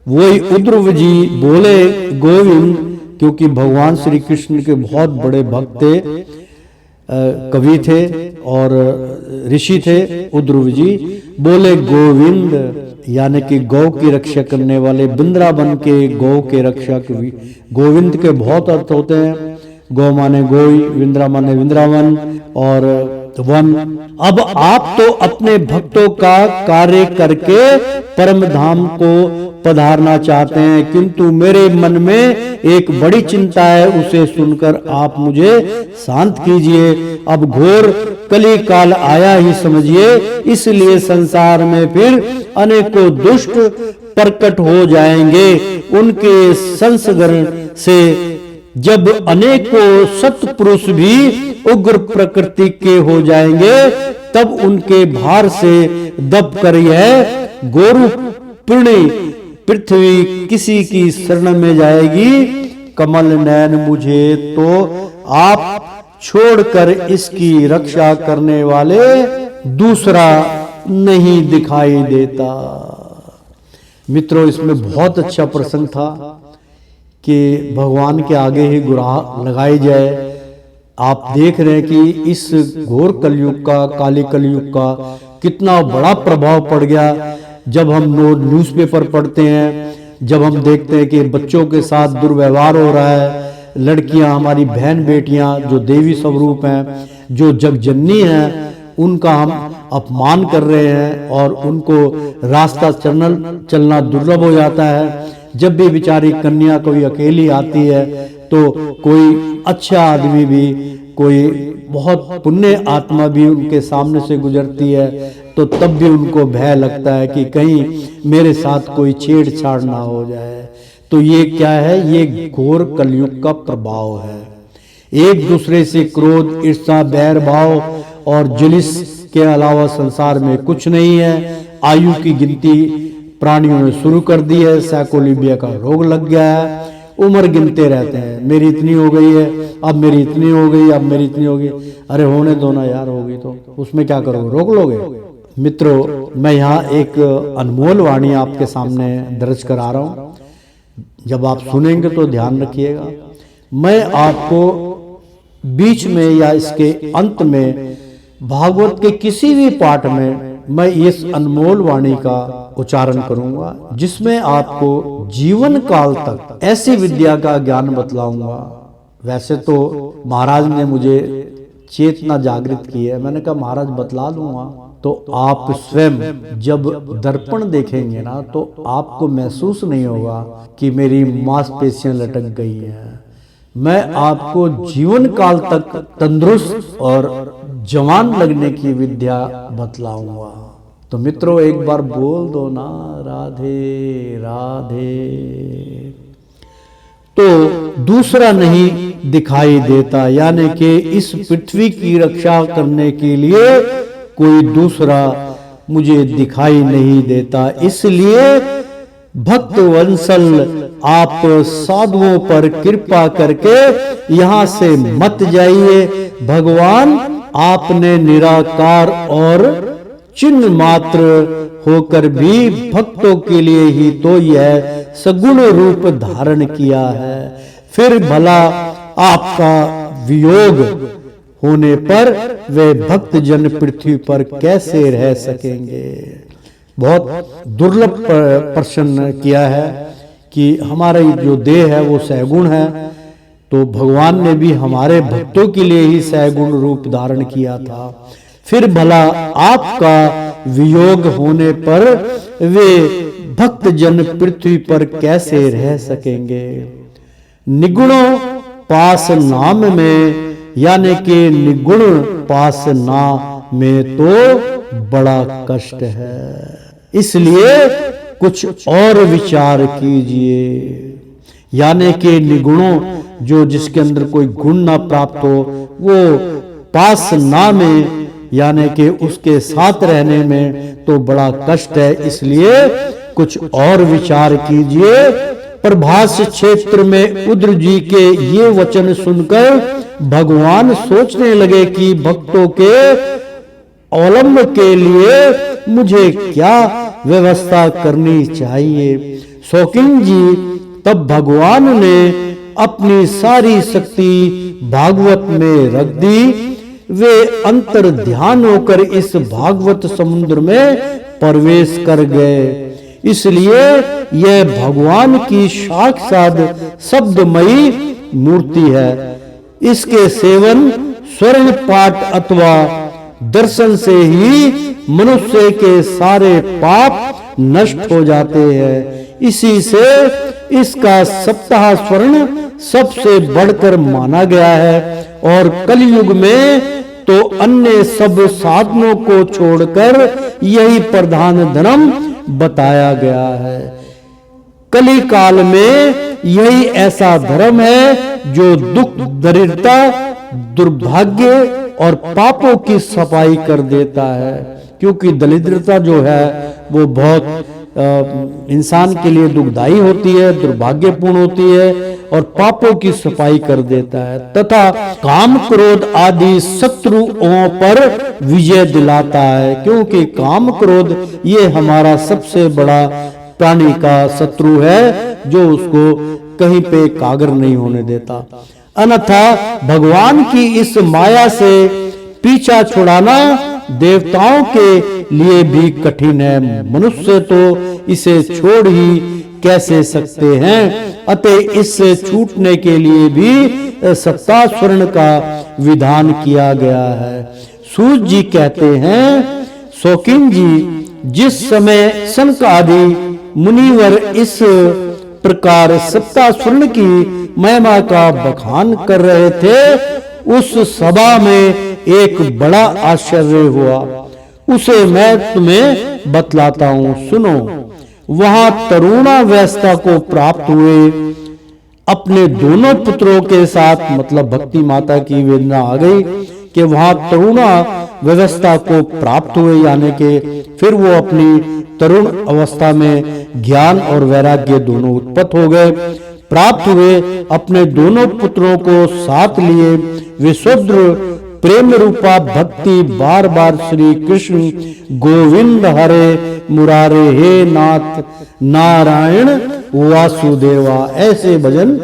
वही उद्रव जी बोले गोविंद, क्योंकि भगवान श्री कृष्ण के बहुत बड़े भक्त थे, कवि थे और ऋषि थे। उद्रव जी बोले गोविंद, यानी कि गौ की रक्षा करने वाले, वृंदावन के गौ के रक्षक। गोविंद के बहुत अर्थ होते हैं। गौ माने गोई, विंद्रा माने वृंदावन और वन। अब आप तो अपने भक्तों का कार्य करके परम धाम को पधारना चाहते हैं, किंतु मेरे मन में एक बड़ी चिंता है, उसे सुनकर आप मुझे शांत कीजिए। अब घोर कली काल आया ही समझिए, इसलिए संसार में फिर अनेकों दुष्ट प्रकट हो जाएंगे। उनके संसर्ग से जब अनेकों सत्पुरुष भी उग्र प्रकृति के हो जाएंगे, तब उनके भार से दब कर यह गोरु पृथ्वी किसी की शरण में जाएगी। कमल नयन मुझे तो आप छोड़कर इसकी रक्षा करने वाले दूसरा नहीं दिखाई देता। मित्रों, इसमें बहुत अच्छा प्रसंग था कि भगवान के आगे ही गुहार लगाई जाए। आप देख रहे हैं कि इस घोर कलयुग का, काली कलयुग का कितना बड़ा प्रभाव पड़ गया। जब हम न्यूज़पेपर पढ़ते हैं, जब हम देखते हैं कि बच्चों के साथ दुर्व्यवहार हो रहा है, लड़कियां, हमारी बहन बेटियां जो देवी स्वरूप हैं, जो जगजननी हैं, उनका हम अपमान कर रहे हैं और उनको रास्ता चलना दुर्लभ हो जाता है। जब भी बेचारी कन्या कोई अकेली आती है तो कोई अच्छा आदमी भी, कोई बहुत पुण्य आत्मा भी उनके सामने से गुजरती है तो तब भी उनको भय लगता है कि कहीं मेरे साथ कोई छेड़छाड़ ना हो जाए। तो ये क्या है? ये घोर कलयुग का प्रभाव है। एक दूसरे से क्रोध, ईर्ष्या, बैर भाव और जुलिस के अलावा संसार में कुछ नहीं है। आयु की गिनती प्राणियों ने शुरू कर दी है। सैकोलिबिया का रोग लग गया है। उम्र गिनते रहते हैं, मेरी इतनी हो गई है, अब मेरी इतनी हो गई, अब मेरी इतनी होगी। अरे होने दो ना यार, होगी तो उसमें क्या करोगे, रोक लोगे? मित्रों, मैं यहाँ एक अनमोल वाणी आपके सामने दर्ज करा रहा हूँ। जब आप सुनेंगे तो ध्यान रखिएगा। मैं आपको बीच में या इसके अंत में भागवत के किसी भी पाठ में मैं इस अनमोल वाणी का उच्चारण करूंगा, जिसमें आपको जीवन काल तक ऐसी विद्या का ज्ञान बतलाऊंगा। वैसे तो महाराज ने मुझे चेतना जागृत की है, मैंने कहा महाराज बतला दूंगा। तो आप स्वयं जब दर्पण देखेंगे ना तो आपको महसूस नहीं होगा कि मेरी मांसपेशियां लटक गई हैं। मैं आपको जीवन काल तक तंदुरुस्त और जवान लगने की विद्या बतलाऊंगा। तो मित्रों, एक बार बोल दो ना, राधे राधे। तो दूसरा नहीं दिखाई देता, यानी कि इस पृथ्वी की रक्षा करने के लिए कोई दूसरा मुझे दिखाई नहीं देता। इसलिए भक्त वंशल आप साधुओं पर कृपा करके यहाँ से मत जाइए। भगवान आपने निराकार और चिन्ह मात्र होकर भी भक्तों के लिए ही तो यह सगुण रूप धारण किया है। फिर भला आपका वियोग होने पर वे भक्त जन पृथ्वी पर कैसे रह सकेंगे? बहुत दुर्लभ प्रश्न किया है कि हमारा जो देह है वो सैगुण है, तो भगवान ने भी हमारे भक्तों के लिए ही सैगुण रूप धारण किया था। फिर भला आपका वियोग होने पर वे भक्त जन पृथ्वी पर कैसे रह सकेंगे? निगुणों पास नाम में, यानी कि निगुण पास ना में तो बड़ा कष्ट है। इसलिए कुछ और विचार कीजिए। यानी कि निगुणों, जो जिसके अंदर कोई गुण ना प्राप्त हो, वो पास ना में यानी कि उसके साथ रहने में तो बड़ा कष्ट है। इसलिए कुछ और विचार कीजिए। प्रभास क्षेत्र में उद्र जी के ये वचन सुनकर भगवान सोचने लगे कि भक्तों के अवलंब के लिए मुझे क्या व्यवस्था करनी चाहिए। शौकिन जी तब भगवान ने अपनी सारी शक्ति भागवत में रख दी। वे अंतर ध्यान होकर इस भागवत समुद्र में प्रवेश कर गए। इसलिए यह भगवान की साक्षात शब्दमयी मूर्ति है। इसके सेवन, स्वर्ण पाठ अथवा दर्शन से ही मनुष्य के सारे पाप नष्ट हो जाते हैं। इसी से इसका सप्ताह स्वर्ण सबसे बढ़कर माना गया है और कलयुग में तो अन्य सब साधनों को छोड़कर यही प्रधान धर्म बताया गया है। कली काल में यही ऐसा धर्म है जो दुख, दरिद्रता, दुर्भाग्य और पापों की सफाई कर देता है। क्योंकि दरिद्रता जो है वो बहुत इंसान के लिए दुखदाई होती है, दुर्भाग्यपूर्ण होती है और पापों की सफाई कर देता है, तथा काम, क्रोध आदि शत्रुओं पर विजय दिलाता है। क्योंकि काम, क्रोध ये हमारा सबसे बड़ा प्राणी का शत्रु है, जो उसको कहीं पे एकाग्र नहीं होने देता। अन्यथा भगवान की इस माया से पीछा छुड़ाना देवताओं के लिए भी कठिन है। मनुष्य तो इसे छोड़ ही कैसे सकते हैं। अतः इससे छूटने के लिए भी सप्ताह स्वर्ण का विधान किया गया है। सूत जी कहते हैं, शौकिन जी जिस समय सनक आदि मुनिवर इस प्रकार सप्ताह स्वर्ण की महिमा का बखान कर रहे थे, उस सभा में एक बड़ा आश्चर्य हुआ। उसे मैं तुम्हें बतलाता हूं, सुनो। वहां तरुणा व्यवस्था को प्राप्त हुए अपने दोनों पुत्रों के साथ, मतलब भक्ति माता की वेदना आ गई कि वहां तरुणा व्यवस्था को प्राप्त हुए, यानी कि फिर वो अपनी तरुण अवस्था में ज्ञान और वैराग्य दोनों उत्पन्न हो गए, प्राप्त हुए। अपने दोनों पुत्रों को साथ लिए वे शुद्र प्रेम रूपा भक्ति बार बार श्री कृष्ण गोविंद हरे मुरारे हे नाथ नारायण वासुदेवा ऐसे भजन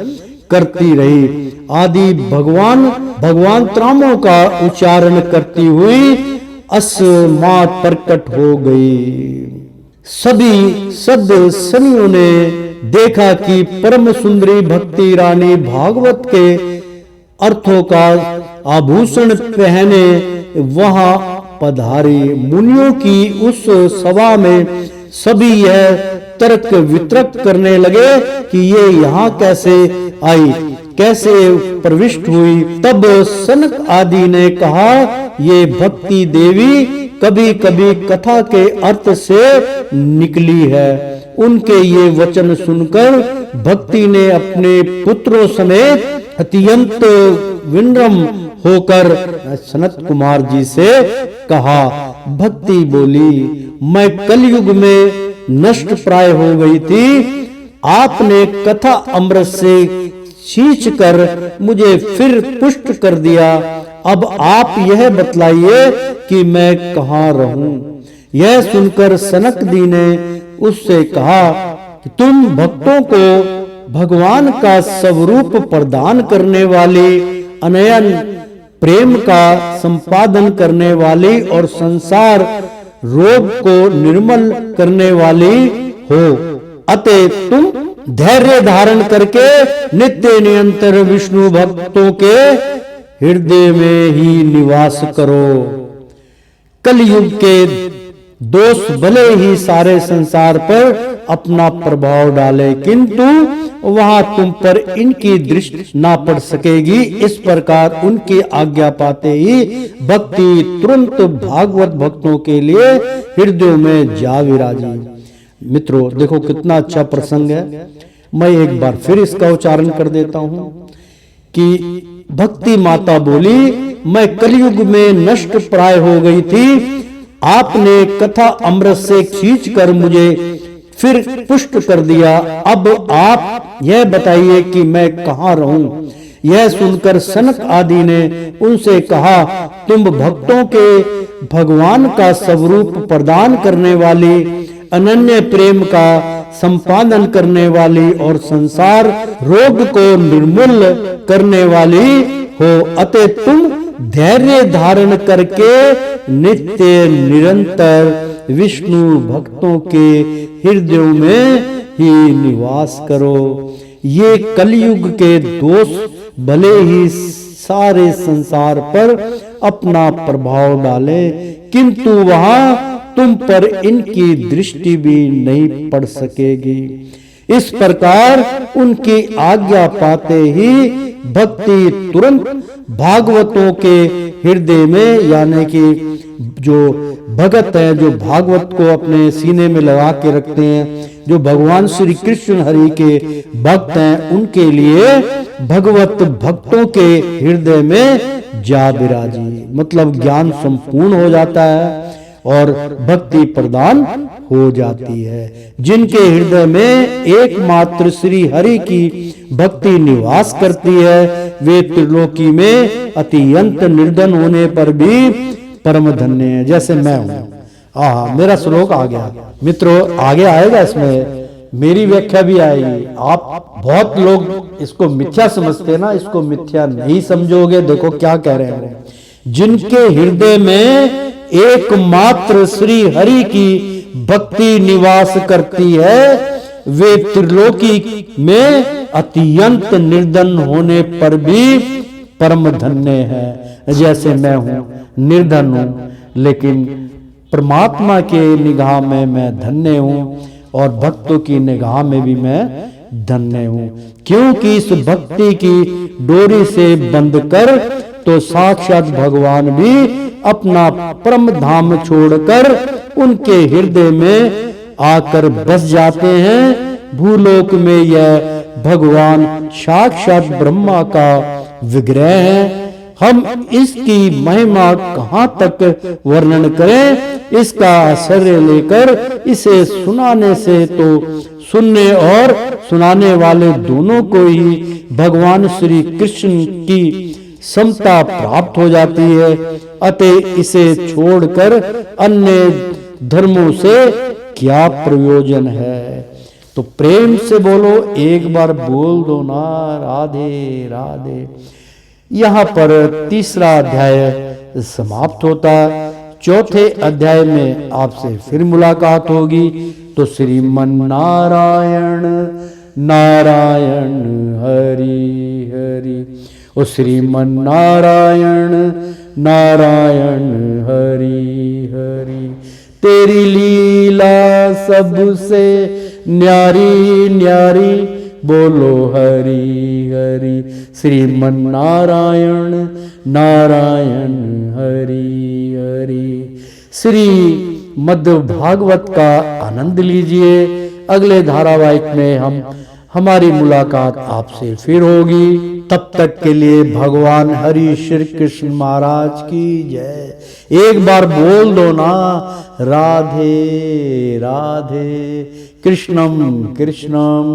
करती रही। आदि भगवान त्रामों का उच्चारण करती हुई अस्मात् प्रकट हो गई। सभी सदस्यों ने देखा कि परम सुंदरी भक्ति रानी भागवत के अर्थों का आभूषण पहने वहां पधारी। मुनियों की उस सभा में सभी यह तर्क वितर्क करने लगे कि ये यहाँ कैसे आई, कैसे प्रविष्ट हुई। तब सनक आदि ने कहा, ये भक्ति देवी कभी कभी कथा के अर्थ से निकली है। उनके ये वचन सुनकर भक्ति ने अपने पुत्रों समेत अत्यंत विनम्र होकर सनत कुमार जी से कहा। भक्ति बोली, मैं कलयुग में नष्ट प्राय हो गई थी। आपने कथा अमृत से छींच कर मुझे फिर पुष्ट कर दिया। अब आप यह बतलाइए कि मैं कहाँ रहूं। यह सुनकर सनक दी ने उससे कहा कि तुम भक्तों को भगवान का स्वरूप प्रदान करने वाली, अनयन प्रेम का संपादन करने वाली और संसार रोग को निर्मल करने वाली हो। अतः तुम धैर्य धारण करके नित्य निरंतर विष्णु भक्तों के हृदय में ही निवास करो। कलयुग के दोष भले ही सारे संसार पर अपना प्रभाव डाले, किंतु वहां तुम पर इनकी दृष्टि ना पड़ सकेगी। इस प्रकार उनकी आज्ञा पाते ही भक्ति तुरंत भागवत भक्तों के लिए हृदयों में जा विराजी। मित्रों देखो कितना अच्छा प्रसंग है। मैं एक बार फिर इसका उच्चारण कर देता हूं कि भक्ति माता बोली, मैं कलयुग में नष्ट प्राय हो गई थी, आपने कथा अमृत से खींचकर मुझे फिर पुष्ट कर दिया। अब आप यह बताइए कि मैं कहाँ रहूं। यह सुनकर सनक आदि ने उनसे कहा, तुम भक्तों के भगवान का स्वरूप प्रदान करने वाली, अनन्य प्रेम का संपादन करने वाली और संसार रोग को निर्मूल करने वाली हो, अतः तुम धैर्य धारण करके नित्य निरंतर विष्णु भक्तों के हृदयों में ही निवास करो। ये कलयुग के दोष भले ही सारे संसार पर अपना प्रभाव डाले, किंतु वहां तुम पर इनकी दृष्टि भी नहीं पड़ सकेगी। इस प्रकार उनकी आज्ञा पाते ही भक्ति तुरंत भागवतों के हृदय में, यानी कि जो भगत है, जो भागवत को अपने सीने में लगा के रखते हैं, जो भगवान श्री कृष्ण हरि के भक्त हैं, उनके लिए भगवत भक्तों के हृदय में जा विराजी, मतलब ज्ञान संपूर्ण हो जाता है और भक्ति प्रदान हो जाती है। जिनके हृदय में एकमात्र श्री हरि की भक्ति निवास करती है, वे त्रिलोकी में अत्यंत निर्धन होने पर भी परम धन्य है, जैसे मैं हूं। मेरा श्लोक आ गया मित्रों, आगे आएगा, इसमें मेरी व्याख्या भी आएगी। आप बहुत लोग इसको मिथ्या समझते हैं ना, इसको मिथ्या नहीं समझोगे। देखो क्या कह रहे हैं, जिनके हृदय में एकमात्र श्री हरि की भक्ति निवास करती है, वे त्रिलोकी में अत्यंत निर्धन होने पर भी परम धन्य है। जैसे मैं हूं, निर्धन हूं, लेकिन परमात्मा के निगाह में मैं धन्य हूं और भक्तों की निगाह में भी मैं धन्य हूं, क्योंकि इस भक्ति की डोरी से बंध कर तो साक्षात भगवान भी अपना परम धाम छोड़कर उनके हृदय में आकर बस जाते हैं। भूलोक में यह भगवान साक्षात ब्रह्मा का विग्रह है। हम इसकी महिमा कहाँ तक वर्णन करें, इसका आश्चर्य लेकर इसे सुनाने से तो सुनने और सुनाने वाले दोनों को ही भगवान श्री कृष्ण की समता प्राप्त हो जाती है। अतः इसे छोड़कर अन्य धर्मों से क्या प्रयोजन है। तो प्रेम से बोलो, एक बार बोल दो ना, राधे राधे। यहाँ पर तीसरा अध्याय समाप्त होता है। चौथे अध्याय में आपसे फिर मुलाकात होगी। तो श्रीमन नारायण नारायण हरि हरि, ओ श्रीमन नारायण नारायण हरि हरि। तेरी लीला सबसे न्यारी न्यारी, बोलो हरि हरि। श्रीमन नारायण नारायण हरि हरि। श्री मध्य भागवत का आनंद लीजिए। अगले धारावाहिक में हमारी मुलाकात आपसे फिर होगी। तब तक के लिए भगवान हरि श्री कृष्ण महाराज की जय। एक बार बोल दो ना, राधे राधे, कृष्णम कृष्णम।